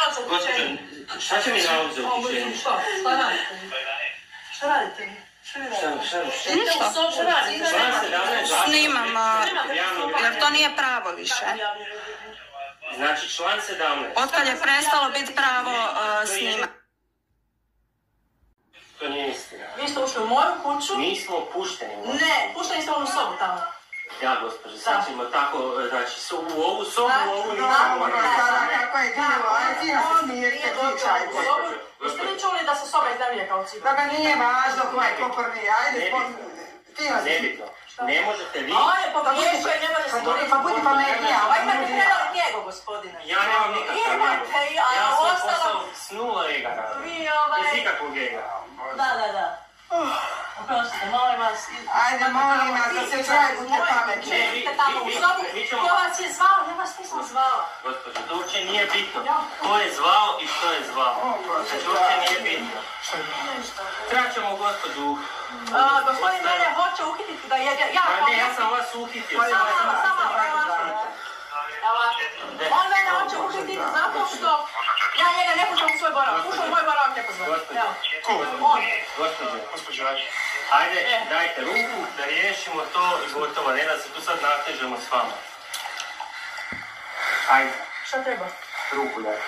Gospođo, šta će mi nalog za uhićenje? Šta radite? Šta radite? Snimam, jer to nije pravo više. Znači član 17. Otkad je prestalo biti pravo snimati. To nije istina. Vi ste ušli u moju kuću? Nismo pušteni. Ne, pušteni ste u onu sobu tamo. Ja, gospođo, sad ćemo tako, znači, u ovu sobu, u ovu nismo Kako je bilo, aj ti nas smirite, pričajte. Jeste li čuli da se soba iznajmljuje kao cipa? Da ga nije važno ko je ko prvi, ajde, ti nas nebitno. Ne možete vi... On je pogriješio i ne može se govoriti. Pa budi pametnija. Pa imate predali njegov, gospodine. Ja nemam nikakav Imate, ja a svoj ostalo... posao s nula ega radim. Vi Bez ikakvog ega. Da. Oprostite, molim vas. Ajde, molim vas, da se čuje, budite pametni. Idite tamo u sobu. Ko vas je zvao? Ja vas nisam zvala. Gospođo, to uopće nije bitno. Ko je zvao i što je zvao. Znači, uopće nije bitno. Trebat ćemo gospođu... Gospodin mene hoće uhititi da je... Ne, ja sam vas uhitio. Samo, on mene hoće uhititi zato što ja njega ne pušam u svoj boravak. Ušao u moj boravak nepozvan. Gospođo, ajde, dajte ruku da riješimo to i gotovo, ne da se tu sad natežemo s vama. Ajde. Šta treba? Ruku dajte.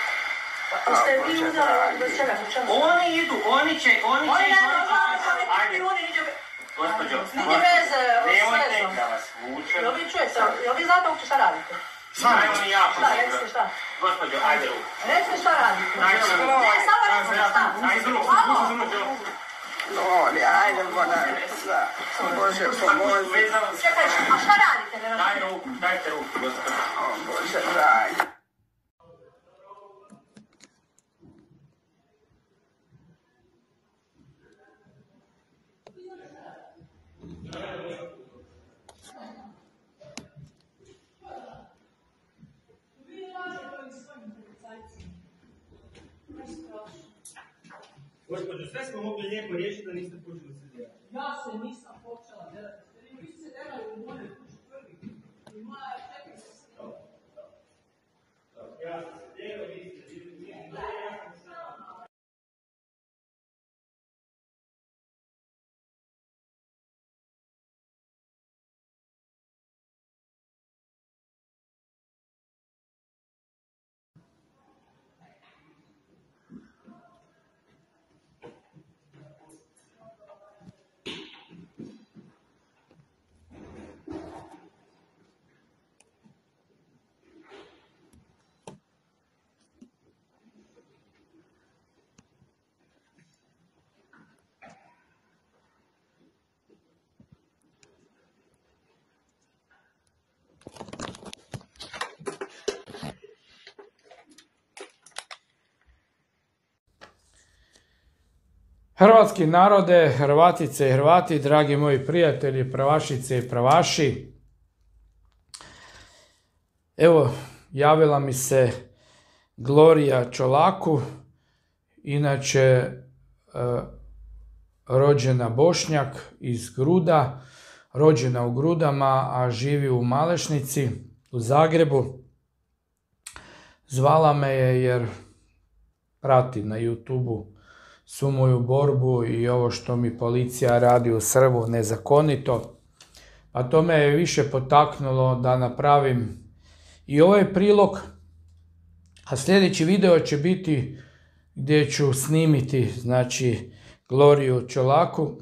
Jeste vi uzeli bez čega? Oni idu, oni će... Oni ne znam, oni iđe... Gospođo, Niti veze s nemojte vezom. da vas vučem. Jel vi čujete? Jel vi znate uopće šta radite? Znaju oni jako Šta, recite šta? Gospođo, ajde ruku. Recite šta radite? Dajte ruku. Ne, samo recite šta? Ajde ruku. Loli, ajde, Bože, pomozi. Čekaj, a šta radite? Dajte ruku, gospođo. Bože, daj. Gospođo, sve smo mogli lijepo riješiti da niste počeli se delati. Ja se nisam počela delati. Vi ste se delali u mojoj kući prvi. I moja čekaj se s njom. Ja sam se delao, vi ste bili. Hrvatski narode, Hrvatice i Hrvati, dragi moji prijatelji, pravašice i pravaši. Evo, javila mi se Glorija Čolaku, inače rođena Bošnjak iz Gruda, rođena u Grudama, a živi u Malešnici, u Zagrebu. Zvala me je jer prati na YouTube-u svu moju borbu i ovo što mi policija radi u Srbu nezakonito. A to me je više potaknulo da napravim i ovaj prilog. A sljedeći video će biti gdje ću snimiti, znači, Gloriju Čolaku,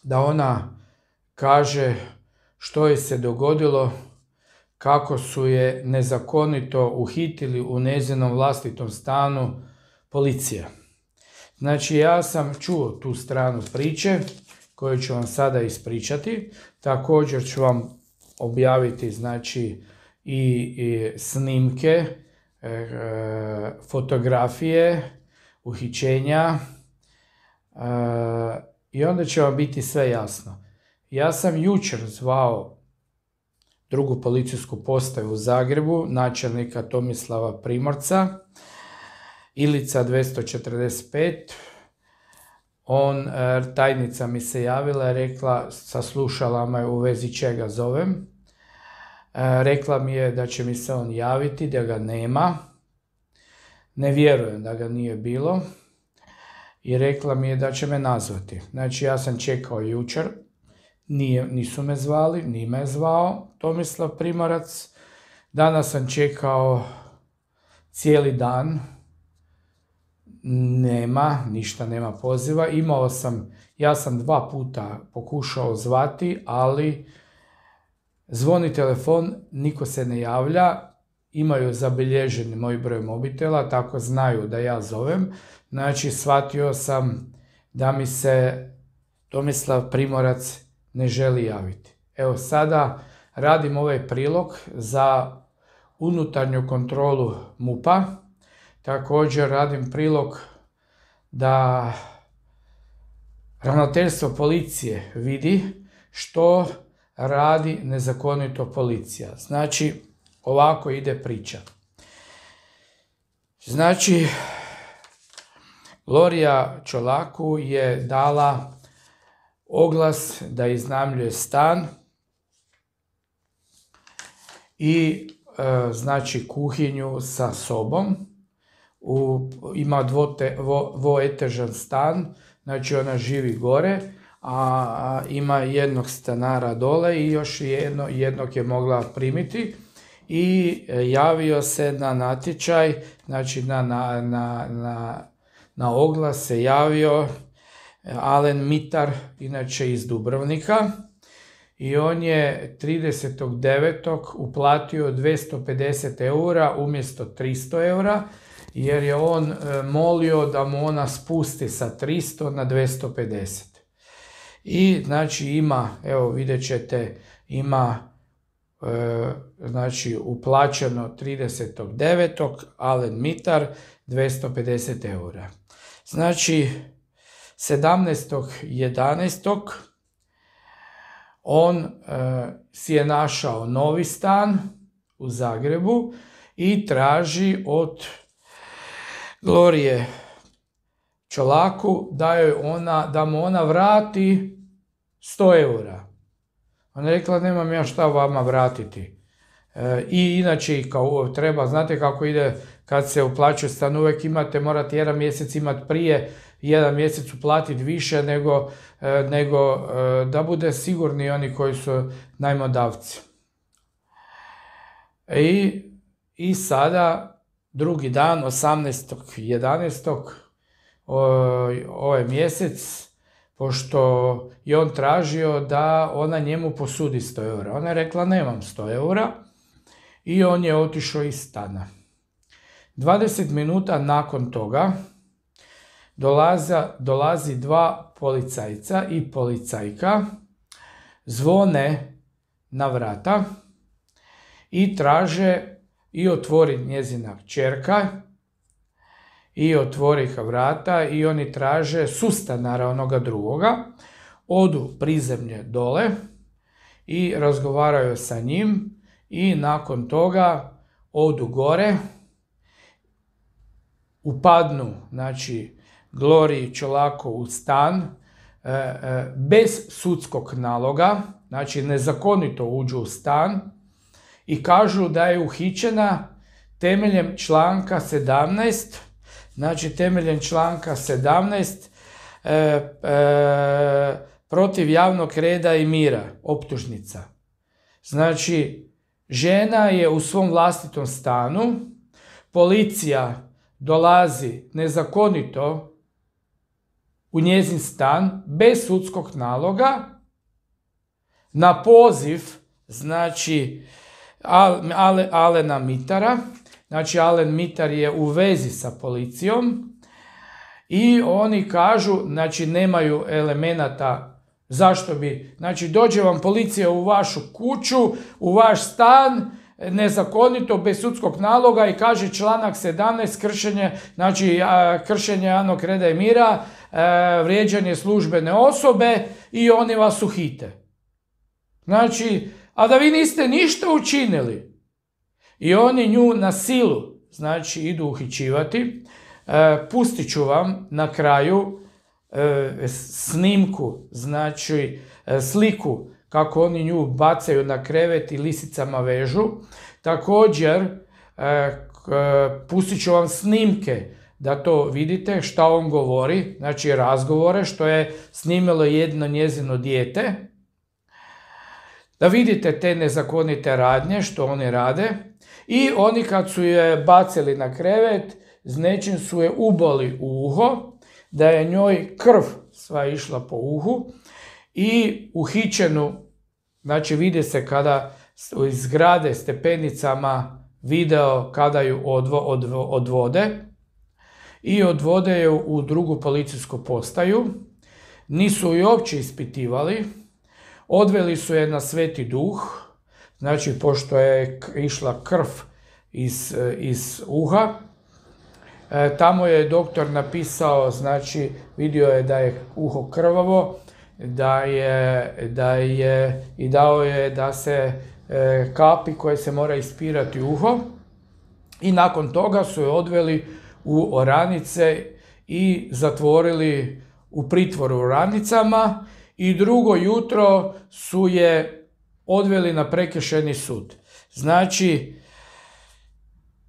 da ona kaže što je se dogodilo, kako su je nezakonito uhitili u njezinom vlastitom stanu policija. Znači, ja sam čuo tu stranu priče koju ću vam sada ispričati. Također ću vam objaviti, znači, i snimke, fotografije, uhićenja i onda će vam biti sve jasno. Ja sam jučer zvao drugu policijsku postaju u Zagrebu, načelnika Tomislava Primorca, Ilica 245. Tajnica mi se javila i rekla, saslušala me u vezi čega zovem. Rekla mi je da će mi se on javiti, da ga nema. ne vjerujem da ga nije bilo i rekla mi je da će me nazvati. Znači ja sam čekao jučer, nisu me zvali, nije me zvao Tomislav Primorac. Danas sam čekao cijeli dan, ništa nema poziva. Ja sam 2 puta pokušao zvati, ali zvoni telefon, niko se ne javlja, imaju zabilježeni moj broj mobitela, tako znaju da ja zovem. Znači shvatio sam da mi se Tomislav Primorac ne želi javiti. Evo sada radim ovaj prilog za unutarnju kontrolu MUP-a. Također radim prilog da ravnateljstvo policije vidi što radi nezakonito policija. Znači, ovako ide priča. Znači, Glorija Čolaku je dala oglas da iznajmljuje stan i znači kuhinju sa sobom. Ima dvoetažan stan, znači ona živi gore, a ima jednog stanara dole i još jednog je mogla primiti. I javio se na natječaj, znači na oglas se javio Alen Mitar, inače iz Dubrovnika, i on je 30.9. uplatio 250 eura umjesto 300 eura, jer je on molio da mu ona spusti sa 300 na 250. I znači ima, evo vidjet ćete, ima znači uplaćeno 30.9. Alen Mitar 250 eura. Znači 17.11. on si je našao novi stan u Zagrebu i traži od Glorije Čolaku da mu ona vrati 100 eura. Ona je rekla, nemam ja šta vama vratiti. I inače kao treba, znate kako ide kad se uplaćuje stan, uvijek morate jedan mjesec imati prije, jedan mjesec uplatiti više nego da bude sigurni oni koji su najmodavci. I sada drugi dan, 18.11. ovaj mjesec, pošto je on tražio da ona njemu posudi 100 eura. Ona je rekla, nemam 100 eura, i on je otišao iz stana. 20 minuta nakon toga dolazi 2 policajca i policajka, zvone na vrata i traže, i otvori njezina kćerka, i otvori vrata i oni traže sustanara onoga drugoga, odu prizemlje dole i razgovaraju sa njim i nakon toga odu gore, upadnu, znači, Gloriji Čolaku u stan bez sudskog naloga, znači nezakonito uđu u stan i kažu da je uhićena temeljem članka 17, znači temeljem članka 17 protiv javnog reda i mira, optužnica. Znači, žena je u svom vlastitom stanu, policija dolazi nezakonito u njezin stan bez sudskog naloga na poziv, znači, Alena Mitara. Znači, Alen Mitar je u vezi sa policijom i oni kažu, znači, nemaju elemenata zašto bi, znači, dođe vam policija u vašu kuću, u vaš stan, nezakonito, bez sudskog naloga i kaže članak 17, kršenje javnog reda i mira, vrijeđanje službene osobe i oni vas uhite. Znači, a da vi niste ništa učinili. I oni nju na silu, znači, idu uhićivati. Pustit ću vam na kraju snimku, znači sliku kako oni nju bacaju na krevet i lisicama vežu. Također, Pustit ću vam snimke da to vidite šta on govori, znači razgovore što je snimilo jedno njezino dijete. Da vidite te nezakonite radnje što oni rade. I oni kad su je bacili na krevet, s nečim su je uboli u uho, da je njoj krv sva išla po uhu i uhićenu, znači vidi se kada iz zgrade stepenicama video kada ju odvode i odvode ju u drugu policijsku postaju. Nisu ju uopće ispitivali, odveli su je na Sveti Duh, znači pošto je išla krv iz uha. Tamo je doktor napisao, znači vidio je da je uho krvavo, i dao je da se kapi koje se mora ispirati uho. I nakon toga su je odveli u Oranice i zatvorili u pritvoru u Oranicama i drugo jutro su je odveli na prekršajni sud. Znači,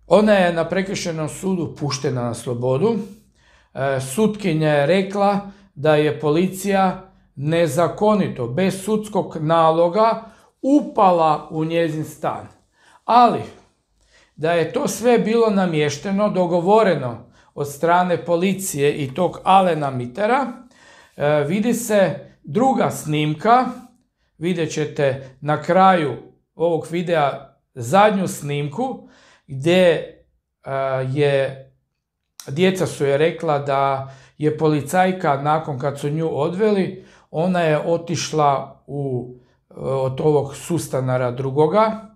ona je na prekršajnom sudu puštena na slobodu. Sutkinja je rekla da je policija nezakonito, bez sudskog naloga, upala u njezin stan. Ali, da je to sve bilo namješteno, dogovoreno od strane policije i tog Alena Mittera, vidi se druga snimka, vidjet ćete na kraju ovog videa zadnju snimku, gdje djeca su je rekla da je policajka nakon kad su nju odveli, ona je otišla od ovog sustanara drugoga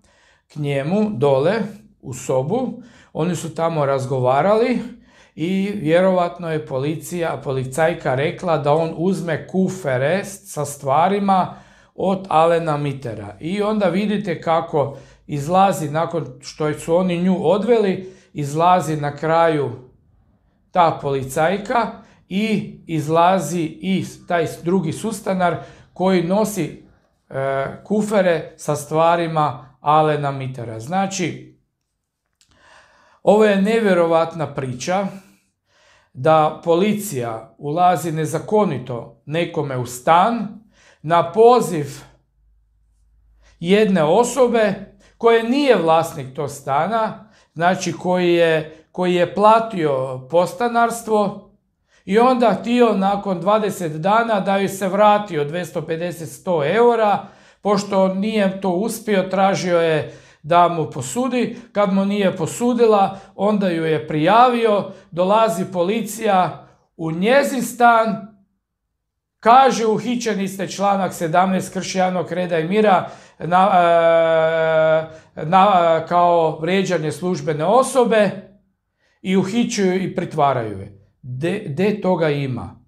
k njemu dole u sobu. Oni su tamo razgovarali i vjerovatno je policajka rekla da on uzme kufere sa stvarima od Alena Mittera. I onda vidite kako izlazi, nakon što su oni nju odveli, izlazi na kraju ta policajka i izlazi i taj drugi sustanar koji nosi kufere sa stvarima Alena Mittera. Znači, ovo je nevjerovatna priča da policija ulazi nezakonito nekome u stan na poziv jedne osobe koje nije vlasnik tog stana, znači koji je platio podstanarstvo i onda htio nakon 20 dana da ju se vratio 250-100 eura, pošto nije to uspio, tražio je da mu posudi. Kad mu nije posudila, onda ju je prijavio, dolazi policija u njezin stan, kaže uhićeni ste, članak 17, krši javnog reda i mira kao vrijeđanje službene osobe i uhićuju i pritvaraju je. De toga ima?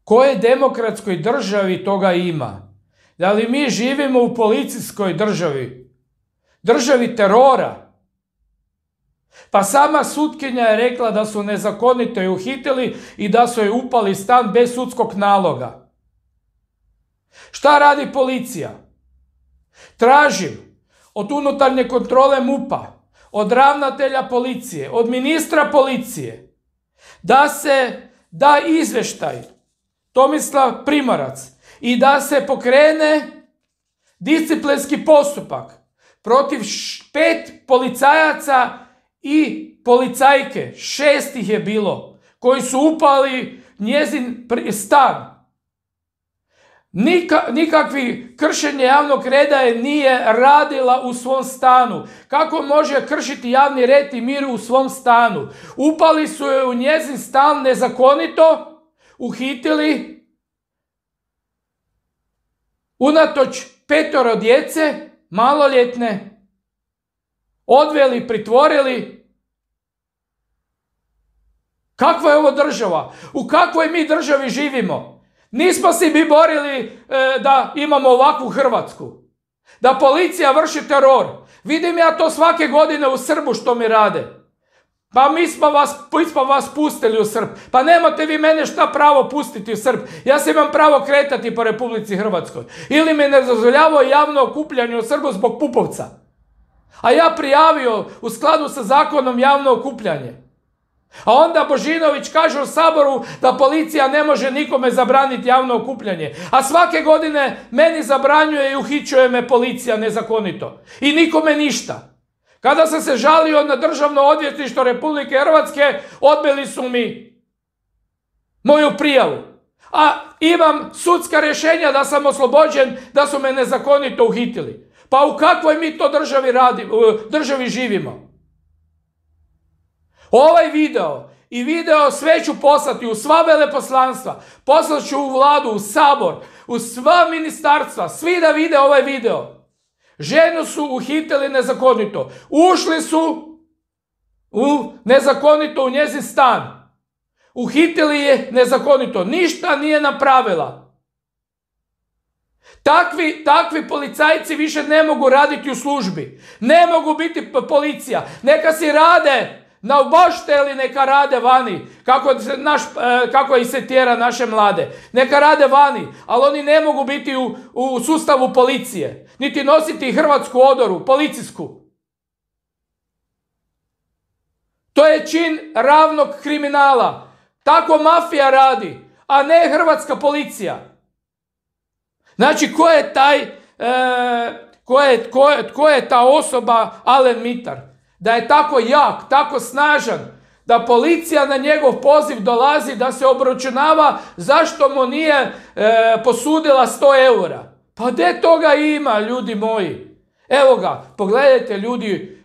Koje demokratskoj državi toga ima? Da li mi živimo u policijskoj državi? Državi terora? Pa sama sutkinja je rekla da su nezakonito je uhitili i da su je upali stan bez sudskog naloga. Šta radi policija? Tražim od unutarnje kontrole MUP-a, od ravnatelja policije, od ministra policije, da se da izvještaj Tomislav Primorac i da se pokrene disciplinski postupak protiv 5 policajaca i policajke, 6 ih je bilo, koji su upali njezin stan. Nikakvi kršenje javnog reda je nije radila u svom stanu. Kako može kršiti javni red i mir u svom stanu? Upali su je u njezin stan nezakonito, uhitili, unatoč 5 djece, maloljetne, odveli, pritvorili. Kakva je ovo država? U kakvoj mi državi živimo? Nismo si mi borili da imamo ovakvu Hrvatsku. Da policija vrši teror. Vidim ja to svake godine u Srbu što mi rade. Pa mi smo vas pustili u Srb. Pa nemate vi mene šta pravo pustiti u Srb. Ja se imam pravo kretati po Republici Hrvatskoj. Ili mi ne dozvoljavaju javno okupljanje u Srbu zbog Pupovca. A ja prijavio u skladu sa zakonom javno okupljanje. A onda Božinović kaže u Saboru da policija ne može nikome zabraniti javno okupljanje. A svake godine meni zabranjuje i uhićuje me policija nezakonito. I nikome ništa. Kada sam se žalio na Državno odvjetništvo Republike Hrvatske, odbili su mi moju prijavu. A imam sudska rješenja da sam oslobođen, da su me nezakonito uhitili. Pa u kakvoj mi to državi živimo? Ovaj video i video sve ću poslati u sva veleposlanstva, poslat ću u vladu, u Sabor, u sva ministarstva, svi da vide ovaj video. Ženu su uhitili nezakonito. Ušli su nezakonito u njezin stan. Uhitili je nezakonito. Ništa nije napravila. Takvi policajci više ne mogu raditi u službi. Ne mogu biti policija. Neka si rade na obošte ili neka rade vani. Kako ih se tjera naše mlade. Neka rade vani. Ali oni ne mogu biti u sustavu policije. Niti nositi hrvatsku odoru, policijsku. To je čin ravnog kriminala. Tako mafija radi, a ne hrvatska policija. Znači, ko je ta osoba Alen Mitar? Da je tako jak, tako snažan, da policija na njegov poziv dolazi, da se obračunava zašto mu nije posudila 100 eura. Pa gdje toga ima, ljudi moji? Evo ga, pogledajte ljudi,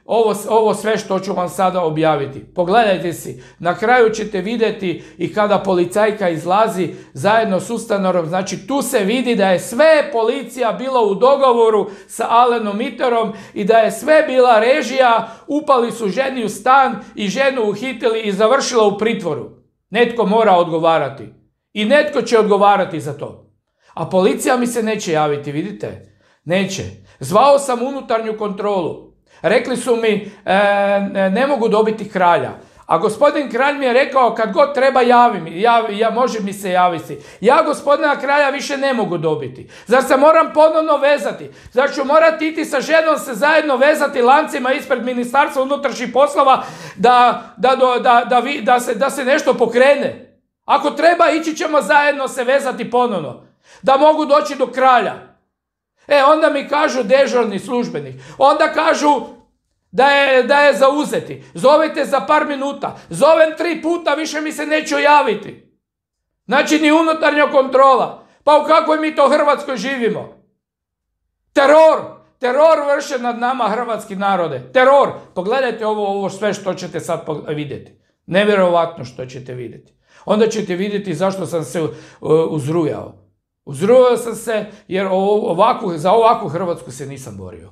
ovo sve što ću vam sada objaviti. Pogledajte si, na kraju ćete vidjeti i kada policajka izlazi zajedno s ustanorom, znači tu se vidi da je sve policija bila u dogovoru sa Alenom Mitarom i da je sve bila režija, upali su ženi u stan i ženu uhitili i završila u pritvoru. Netko mora odgovarati. I netko će odgovarati za to. A policija mi se neće javiti, vidite? Neće. Zvao sam unutarnju kontrolu. Rekli su mi, ne mogu dobiti kralja. A gospodin kralj mi je rekao, kad god treba može mi se javiti. Ja gospodina kralja više ne mogu dobiti. Zar se moram ponovno vezati? Zar ću morati iti sa ženom se zajedno vezati lancima ispred Ministarstva unutrašnjih poslova da se nešto pokrene? Ako treba, ići ćemo zajedno se vezati ponovno. Da mogu doći do kralja. Onda mi kažu dežurni službenik. Onda kažu da je zauzeti. Zovete za par minuta. Zovem 3 puta, više mi se neću javiti. Znači ni unutarnja kontrola. Pa u kakvoj mi to Hrvatskoj živimo? Teror vrše nad nama hrvatski narode. Teror. Pogledajte ovo sve što ćete sad vidjeti. Nevjerovatno što ćete vidjeti. Onda ćete vidjeti zašto sam se uzrujao. Uzrujao sam se jer za ovakvu Hrvatsku se nisam borio.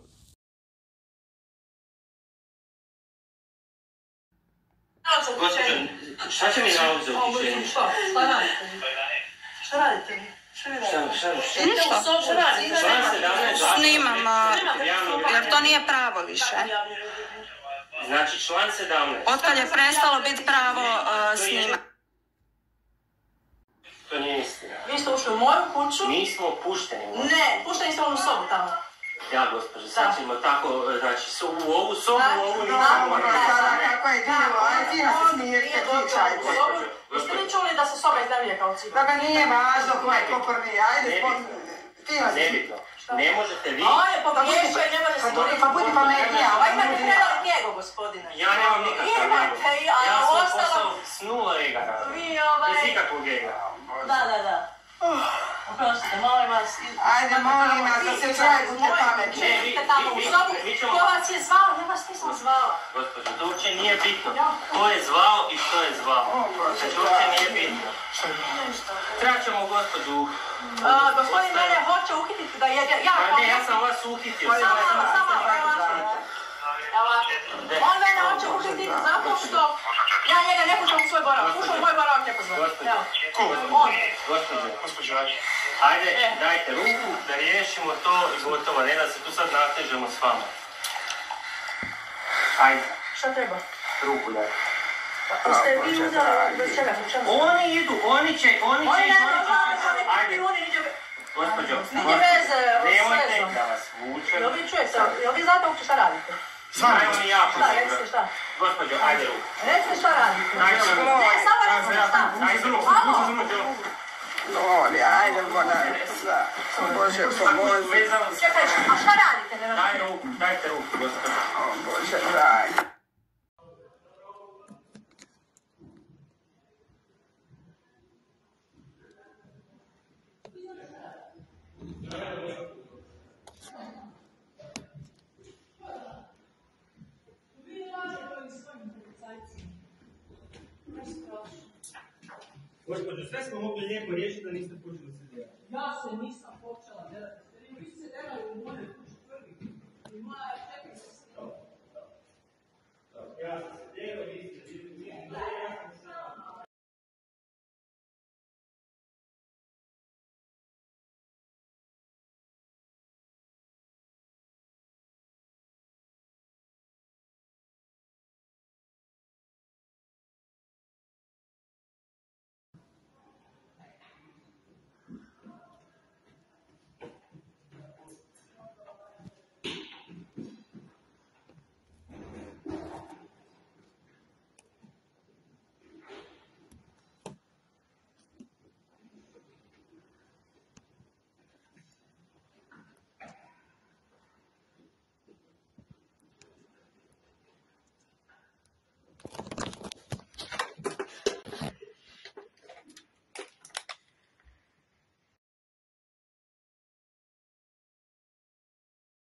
Šta će mi nalog za uhićenje? Šta radite? Snimam, jer to nije pravo više. Znači član 17. Otkad je prestalo biti pravo snimati. To nije istina. Vi ste ušli u moju kuću? Nismo pušteni. Ne, pušteni ste u onu sobu tamo. Ja, gospođo, sad ćemo tako, znači, u ovu sobu, u ovu nisam morala. Kako je divo, aj ti nas smirite, pričajte. Jeste li čuli da se soba iznajmljuje kao cipa? Da ga nije važno ko je ko prvi, ajde, ti nas Nebitno. Ne možete vi... On je pogriješio i ne može se boriti. Pa budi pametnija. Pa imate predali njegu, gospodine. Ja nemam nikakav ego. Imate, a Ja svoj ostalo... posao s 0 ega radim. Vi Bez ikakvog ega. Da. Oprostite, molim vas. Ajde, molim vas, da se čovjek bude pametni. Idite tamo u sobu. Ko vas je zvao? Ja vas nisam zvala. Gospođo, to uopće nije bitno. Ko je zvao i što je zvao. Znači, uopće nije bitno. Trebat ćemo gospođu... Gospodin mene hoće uhititi da je... Pa ne, ja sam vas uhitio. Samo, on mene hoće uhititi zato što ja njega ne pušam u svoj boravak. Ušao u moj boravak ne pozvam. Gospođo, ajde, dajte ruku da riješimo to i gotovo, ne da se tu sad natežemo s vama. Ajde. Šta treba? Ruku dajte. Jeste vi uzeli bez čega? Oni idu, oni će Ajde. Gospođo, Nije veze s nemojte vezom. da vas vučem. Jel vi čujete? Jel vi znate uopće šta radite? Ajmo mi ja. Šta, recite šta? Gospođo, ajde ruku. Recite šta radite. Ajde ruku. Ne, samo recite šta. Ajde ruku. Loli, ajde, Bonaresa. Bože, pomozi. Vezano se. Čekaj, a šta radite? Ne Daj ruku, dajte ruku, gospođo. O, Bože, dragi. Gospođo, sve smo mogli lijepo riješiti da niste počeli se djelati. Ja se nisam